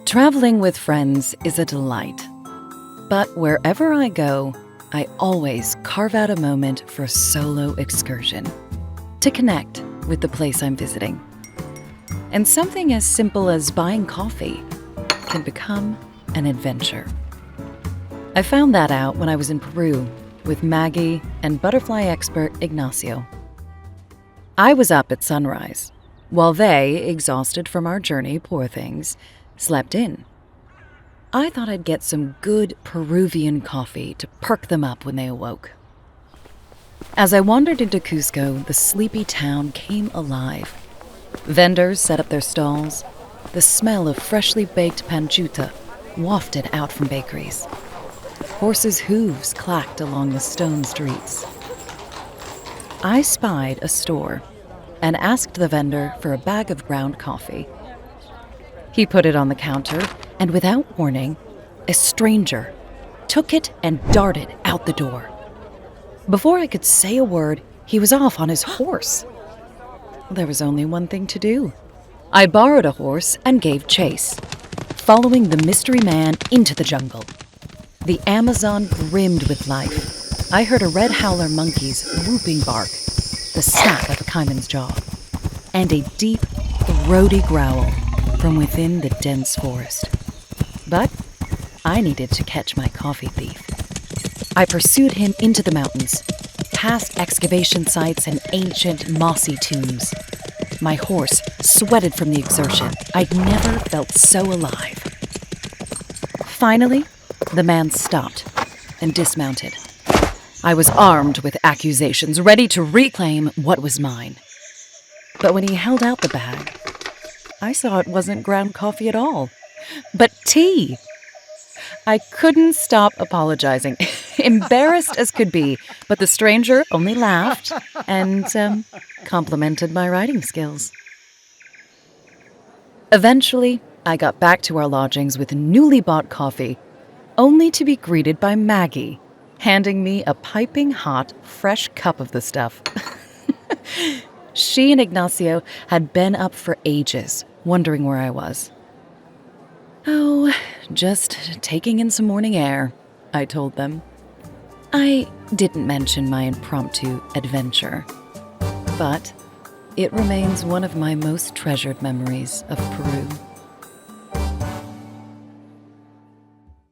Traveling with friends is a delight. But wherever I go, I always carve out a moment for a solo excursion to connect with the place I'm visiting. And something as simple as buying coffee can become an adventure. I found that out when I was in Peru with Maggie and butterfly expert Ignacio. I was up at sunrise, while they, exhausted from our journey, poor things, slept in. I thought I'd get some good Peruvian coffee to perk them up when they awoke. As I wandered into Cusco, the sleepy town came alive. Vendors set up their stalls. The smell of freshly baked pancita wafted out from bakeries. Horses' hooves clacked along the stone streets. I spied a store and asked the vendor for a bag of ground coffee. He put it on the counter, and without warning, a stranger took it and darted out the door. Before I could say a word, he was off on his horse. There was only one thing to do. I borrowed a horse and gave chase, following the mystery man into the jungle. The Amazon brimmed with life. I heard a red howler monkey's whooping bark, the snap of a caiman's jaw, and a deep, throaty growl from within the dense forest. But I needed to catch my coffee thief. I pursued him into the mountains, past excavation sites and ancient, mossy tombs. My horse sweated from the exertion. I'd never felt so alive. Finally, the man stopped and dismounted. I was armed with accusations, ready to reclaim what was mine. But when he held out the bag, I saw it wasn't ground coffee at all, but tea. I couldn't stop apologizing, embarrassed as could be, but the stranger only laughed and complimented my writing skills. Eventually, I got back to our lodgings with newly bought coffee, only to be greeted by Maggie, handing me a piping hot, fresh cup of the stuff. She and Ignacio had been up for ages, wondering where I was. Oh, just taking in some morning air, I told them. I didn't mention my impromptu adventure, but it remains one of my most treasured memories of Peru.